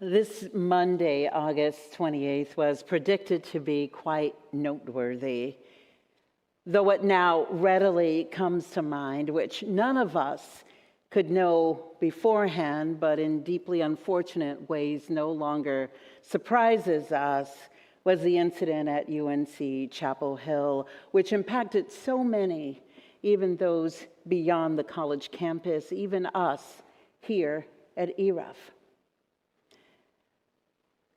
This Monday, August 28th, was predicted to be quite noteworthy, though what now readily comes to mind, which none of us could know beforehand, but in deeply unfortunate ways no longer surprises us, was the incident at UNC Chapel Hill, which impacted so many, even those beyond the college campus, even us here at EREF.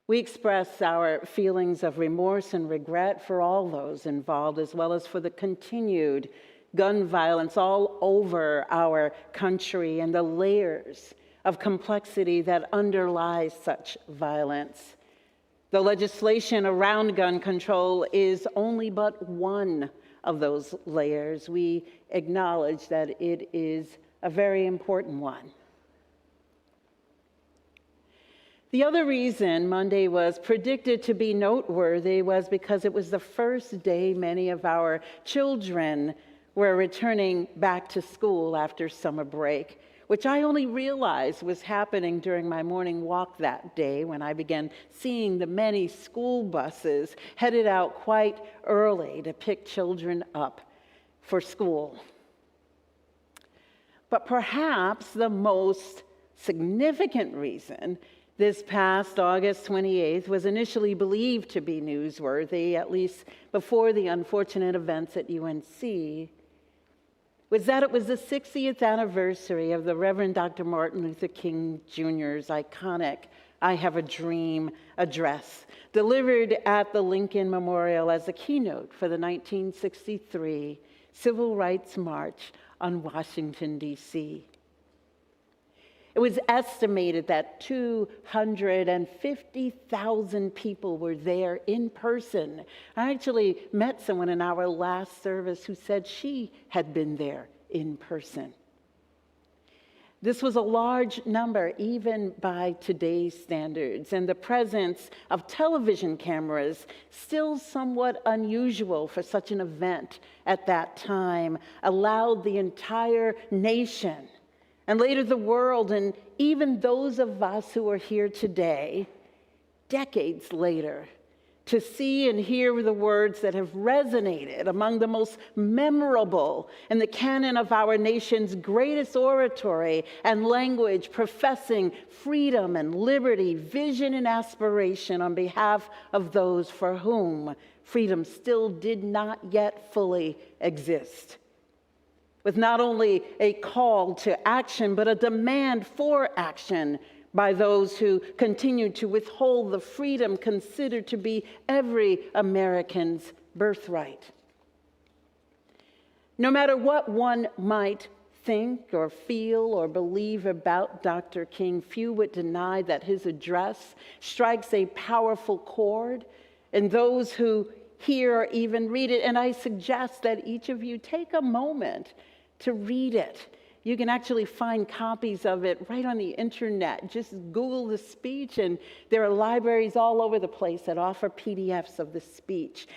We express our feelings of remorse and regret for all those involved, as well as for the continued gun violence all over our country and the layers of complexity that underlies such violence. The legislation around gun control is only but one of those layers. We acknowledge that it is a very important one. The other reason Monday was predicted to be noteworthy was because it was the first day many of our children were returning back to school after summer break, which I only realized was happening during my morning walk that day when I began seeing the many school buses headed out quite early to pick children up for school. But perhaps the most significant reason this past August 28th was initially believed to be newsworthy, at least before the unfortunate events at UNC, was that it was the 60th anniversary of the Reverend Dr. Martin Luther King Jr.'s iconic "I Have a Dream" address, delivered at the Lincoln Memorial as a keynote for the 1963 Civil Rights March on Washington, D.C. It was estimated that 250,000 people were there in person. I actually met someone in our last service who said she had been there in person. This was a large number, even by today's standards, and the presence of television cameras, still somewhat unusual for such an event at that time, allowed the entire nation, and later the world, and even those of us who are here today, decades later, to see and hear the words that have resonated among the most memorable in the canon of our nation's greatest oratory and language, professing freedom and liberty, vision and aspiration on behalf of those for whom freedom still did not yet fully exist. With not only a call to action, but a demand for action by those who continue to withhold the freedom considered to be every American's birthright. No matter what one might think or feel or believe about Dr. King, few would deny that his address strikes a powerful chord in those who hear or even read it. And I suggest that each of you take a moment to read it. You can actually find copies of it right on the internet. Just Google the speech, and there are libraries all over the place that offer PDFs of the speech.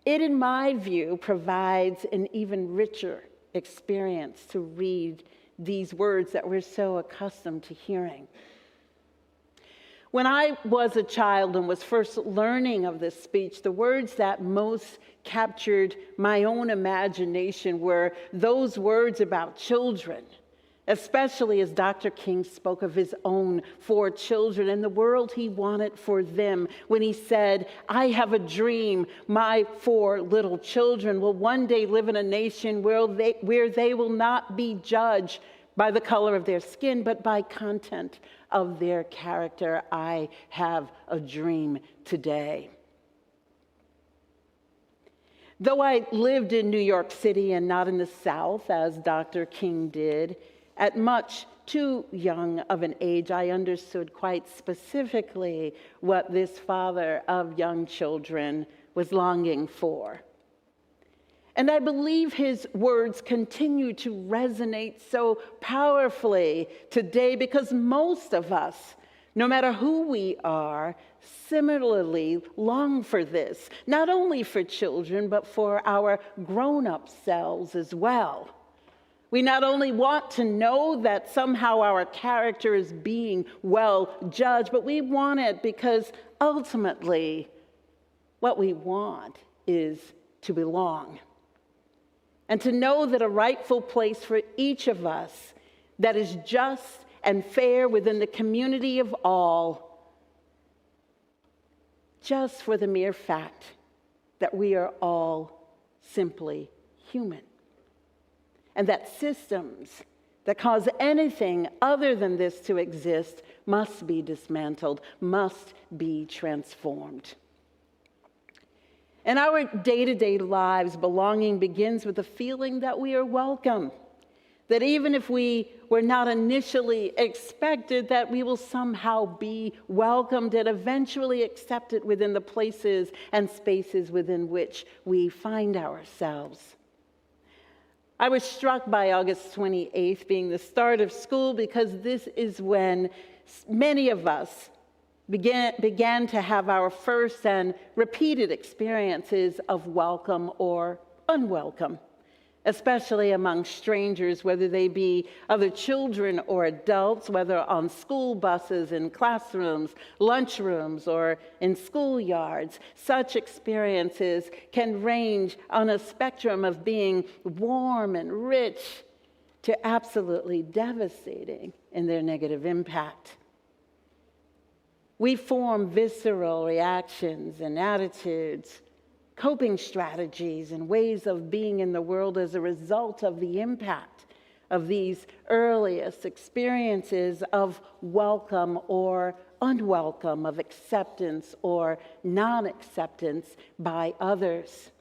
It, in my view, provides an even richer experience to read these words that we're so accustomed to hearing. When I was a child and was first learning of this speech, the words that most captured my own imagination were those words about children, especially as Dr. King spoke of his own 4 children and the world he wanted for them when he said, "I have a dream. My 4 little children will one day live in a nation where they will not be judged by the color of their skin, but by content of their character. I have a dream today." Though I lived in New York City and not in the South, as Dr. King did, at much too young of an age, I understood quite specifically what this father of young children was longing for. And I believe his words continue to resonate so powerfully today because most of us, no matter who we are, similarly long for this, not only for children, but for our grown-up selves as well. We not only want to know that somehow our character is being well judged, but we want it because ultimately what we want is to belong. And to know that a rightful place for each of us that is just and fair within the community of all, just for the mere fact that we are all simply human. And that systems that cause anything other than this to exist must be dismantled, must be transformed. In our day-to-day lives, belonging begins with the feeling that we are welcome, that even if we were not initially expected, that we will somehow be welcomed and eventually accepted within the places and spaces within which we find ourselves. I was struck by August 28th being the start of school because this is when many of us began to have our first and repeated experiences of welcome or unwelcome, especially among strangers, whether they be other children or adults, whether on school buses, in classrooms, lunchrooms, or in schoolyards. Such experiences can range on a spectrum of being warm and rich to absolutely devastating in their negative impact. We form visceral reactions and attitudes, coping strategies, and ways of being in the world as a result of the impact of these earliest experiences of welcome or unwelcome, of acceptance or non-acceptance by others,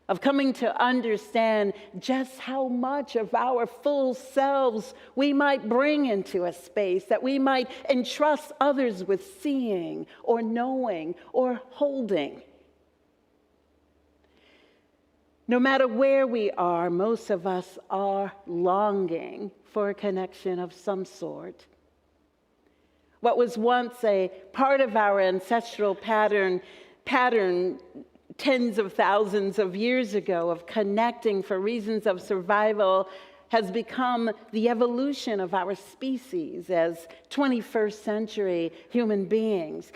of coming to understand just how much of our full selves we might bring into a space, that we might entrust others with seeing or knowing or holding. No matter where we are, most of us are longing for a connection of some sort. What was once a part of our ancestral pattern tens of thousands of years ago of connecting for reasons of survival has become the evolution of our species as 21st century human beings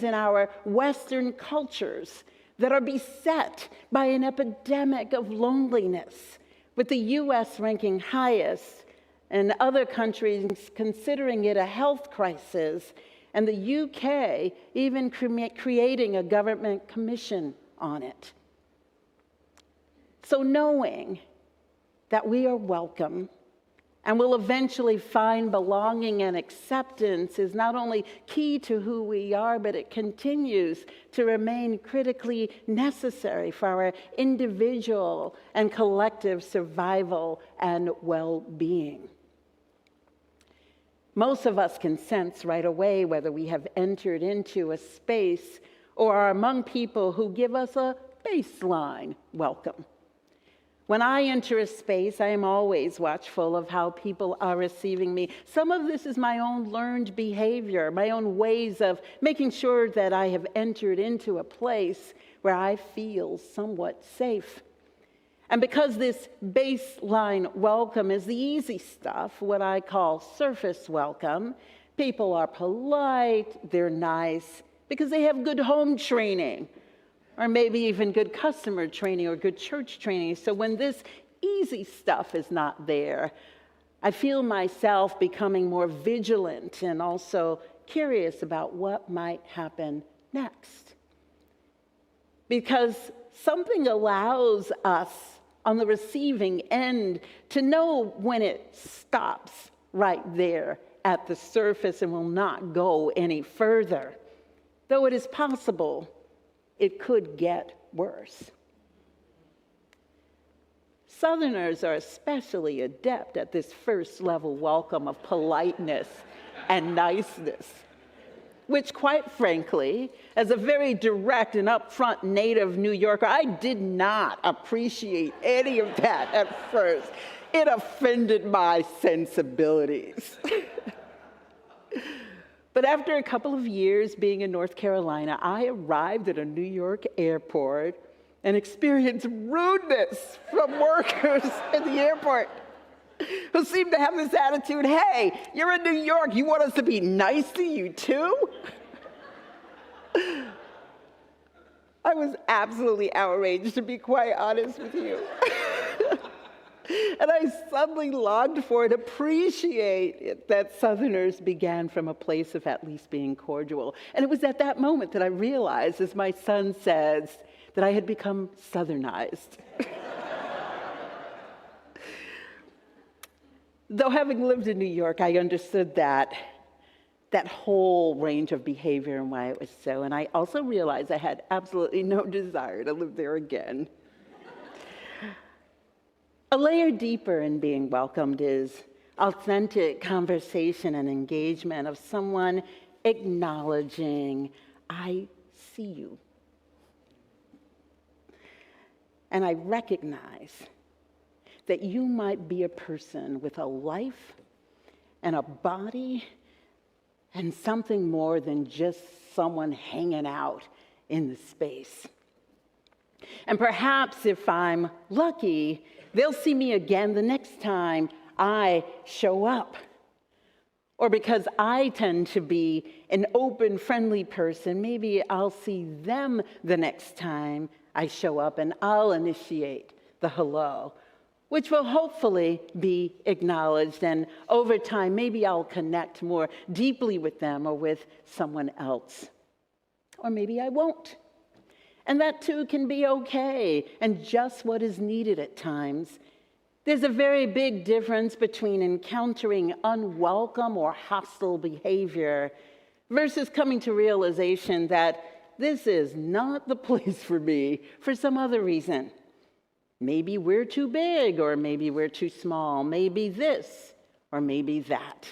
in our Western cultures that are beset by an epidemic of loneliness, with the U.S. ranking highest and other countries considering it a health crisis, and the UK even creating a government commission on it. So knowing that we are welcome and will eventually find belonging and acceptance is not only key to who we are, but it continues to remain critically necessary for our individual and collective survival and well-being. Most of us can sense right away whether we have entered into a space or are among people who give us a baseline welcome. When I enter a space, I am always watchful of how people are receiving me. Some of this is my own learned behavior, my own ways of making sure that I have entered into a place where I feel somewhat safe. And because this baseline welcome is the easy stuff, what I call surface welcome, people are polite, they're nice, because they have good home training, or maybe even good customer training or good church training. So when this easy stuff is not there, I feel myself becoming more vigilant and also curious about what might happen next. Because something allows us on the receiving end to know when it stops right there at the surface and will not go any further. Though it is possible, it could get worse. Southerners are especially adept at this first level welcome of politeness and niceness, which quite frankly, as a very direct and upfront native New Yorker, I did not appreciate any of that at first. It offended my sensibilities. But after a couple of years being in North Carolina, I arrived at a New York airport and experience rudeness from workers at the airport who seem to have this attitude, hey, you're in New York, you want us to be nice to you too? I was absolutely outraged, to be quite honest with you. And I suddenly longed for and appreciate that Southerners began from a place of at least being cordial. And it was at that moment that I realized, as my son says, that I had become Southernized. Though having lived in New York, I understood that whole range of behavior and why it was so. And I also realized I had absolutely no desire to live there again. A layer deeper in being welcomed is authentic conversation and engagement of someone acknowledging, I see you. And I recognize that you might be a person with a life and a body and something more than just someone hanging out in the space. And perhaps if I'm lucky, they'll see me again the next time I show up. Or because I tend to be an open, friendly person, maybe I'll see them the next time I show up and I'll initiate the hello, which will hopefully be acknowledged. And over time, maybe I'll connect more deeply with them or with someone else. Or maybe I won't. And that too can be okay and just what is needed at times. There's a very big difference between encountering unwelcome or hostile behavior versus coming to realization that this is not the place for me for some other reason. Maybe we're too big, or maybe we're too small. Maybe this, or maybe that.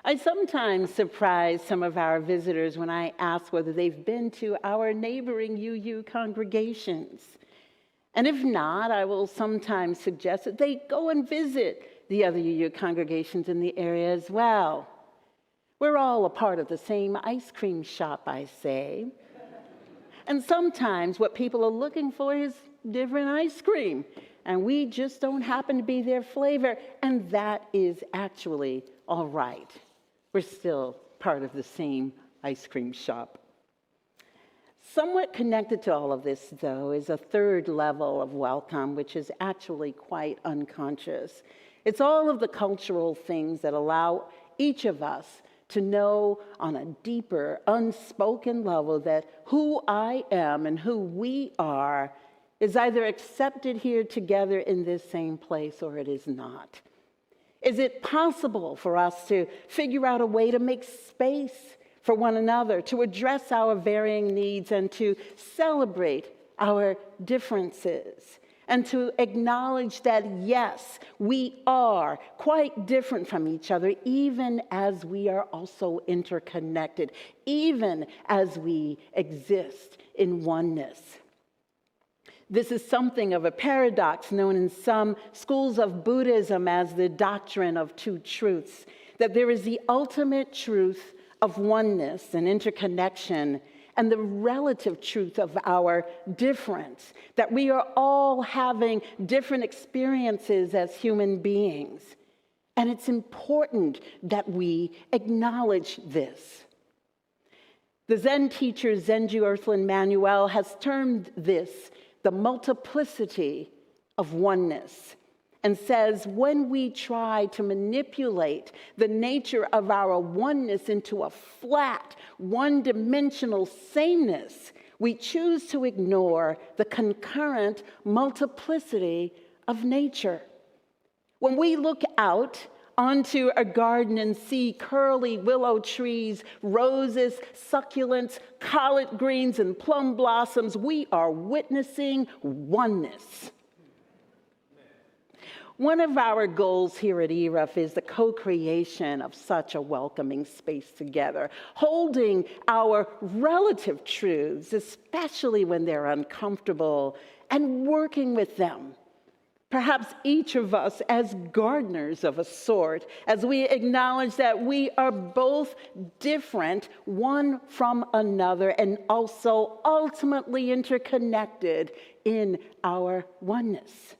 I sometimes surprise some of our visitors when I ask whether they've been to our neighboring UU congregations. And if not, I will sometimes suggest that they go and visit the other UU congregations in the area as well. We're all a part of the same ice cream shop, I say. And sometimes what people are looking for is different ice cream, and we just don't happen to be their flavor, and that is actually all right. We're still part of the same ice cream shop. Somewhat connected to all of this, though, is a third level of welcome, which is actually quite unconscious. It's all of the cultural things that allow each of us to know on a deeper, unspoken level that who I am and who we are is either accepted here together in this same place or it is not. Is it possible for us to figure out a way to make space for one another, to address our varying needs and to celebrate our differences? And to acknowledge that, yes, we are quite different from each other, even as we are also interconnected, even as we exist in oneness. This is something of a paradox known in some schools of Buddhism as the doctrine of two truths, that there is the ultimate truth of oneness and interconnection, and the relative truth of our difference, that we are all having different experiences as human beings. And it's important that we acknowledge this. The Zen teacher Zenju Earthland Manuel has termed this the multiplicity of oneness, and says when we try to manipulate the nature of our oneness into a flat, one-dimensional sameness, we choose to ignore the concurrent multiplicity of nature. When we look out onto a garden and see curly willow trees, roses, succulents, collard greens, and plum blossoms, we are witnessing oneness. One of our goals here at ERUF is the co-creation of such a welcoming space together, holding our relative truths, especially when they're uncomfortable, and working with them Perhaps each of us as gardeners of a sort, as we acknowledge that we are both different one from another and also ultimately interconnected in our oneness.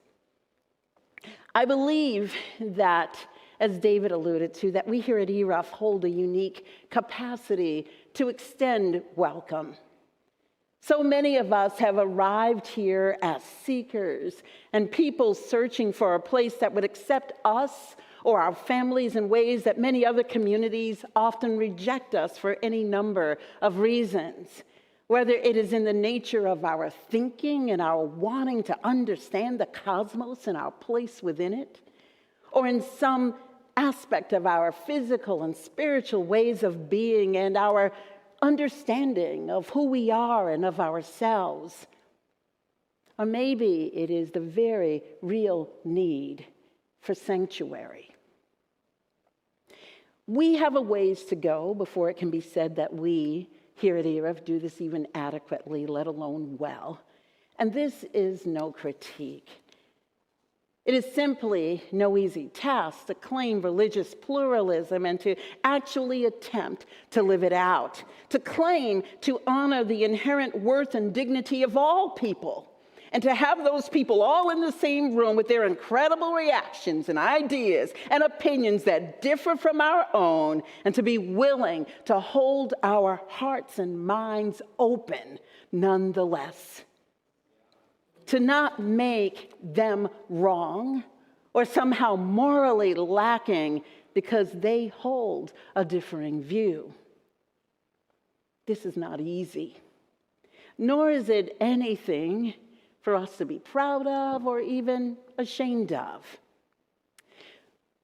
I believe that, as David alluded to, that we here at ERUF hold a unique capacity to extend welcome. So many of us have arrived here as seekers and people searching for a place that would accept us or our families in ways that many other communities often reject us for any number of reasons. Whether it is in the nature of our thinking and our wanting to understand the cosmos and our place within it, or in some aspect of our physical and spiritual ways of being and our understanding of who we are and of ourselves. Or maybe it is the very real need for sanctuary. We have a ways to go before it can be said that we here at ERUF do this even adequately, let alone well. And this is no critique. It is simply no easy task to claim religious pluralism and to actually attempt to live it out, to claim to honor the inherent worth and dignity of all people, and to have those people all in the same room with their incredible reactions and ideas and opinions that differ from our own, and to be willing to hold our hearts and minds open nonetheless. To not make them wrong or somehow morally lacking because they hold a differing view. This is not easy, nor is it anything for us to be proud of or even ashamed of.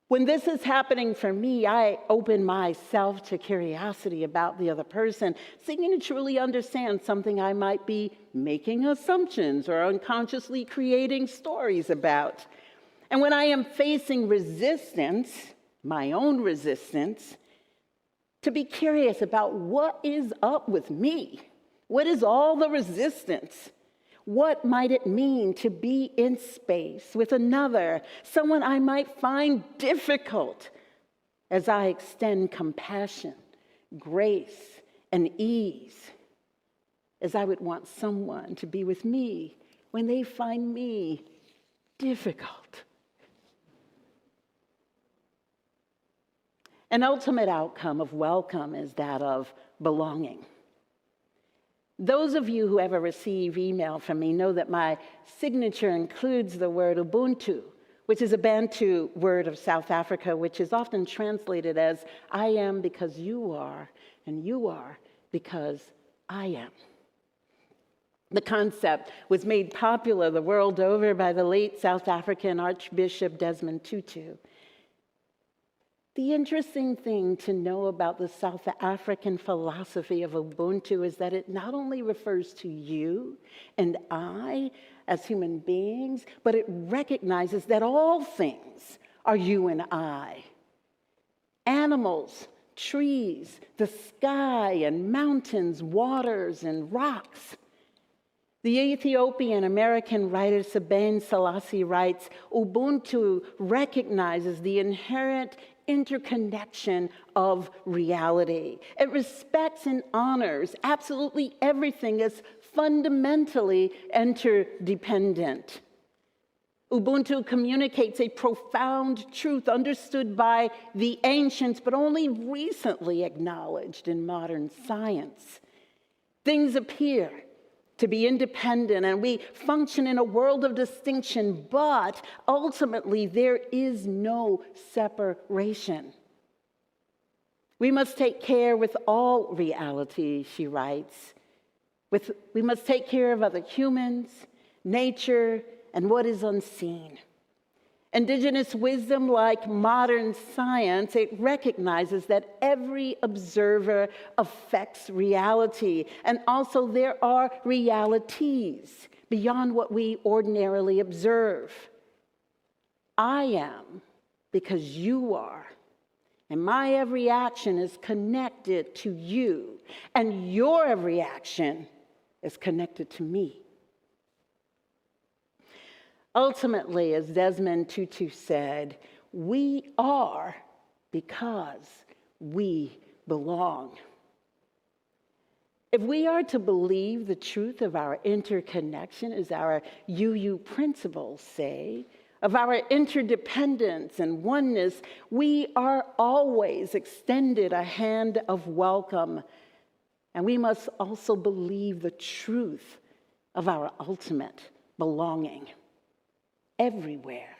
When this is happening for me, I open myself to curiosity about the other person, seeking to truly understand something I might be making assumptions or unconsciously creating stories about. And when I am facing resistance, my own resistance, to be curious about what is up with me. What is all the resistance? What might it mean to be in space with another, someone I might find difficult, as I extend compassion, grace, and ease, as I would want someone to be with me when they find me difficult? An ultimate outcome of welcome is that of belonging. Those of you who ever receive email from me know that my signature includes the word Ubuntu, which is a Bantu word of South Africa, which is often translated as, I am because you are, and you are because I am. The concept was made popular the world over by the late South African Archbishop Desmond Tutu. The interesting thing to know about the South African philosophy of Ubuntu is that it not only refers to you and I as human beings, but it recognizes that all things are you and I. Animals, trees, the sky and mountains, waters and rocks. The Ethiopian-American writer Sabine Selassie writes, Ubuntu recognizes the inherent interconnection of reality. It respects and honors absolutely everything as fundamentally interdependent. Ubuntu communicates a profound truth understood by the ancients, but only recently acknowledged in modern science. Things appear to be independent, and we function in a world of distinction, but ultimately there is no separation. We must take care with all reality, she writes. We must take care of other humans, nature, and what is unseen. Indigenous wisdom, like modern science, it recognizes that every observer affects reality. And also there are realities beyond what we ordinarily observe. I am because you are. And my every action is connected to you. And your every action is connected to me. Ultimately, as Desmond Tutu said, we are because we belong. If we are to believe the truth of our interconnection, as our UU principles say, of our interdependence and oneness, we are always extended a hand of welcome. And we must also believe the truth of our ultimate belonging everywhere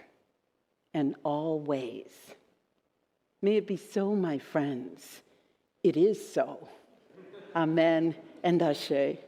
and always. May it be so, my friends. It is so. Amen and ashe.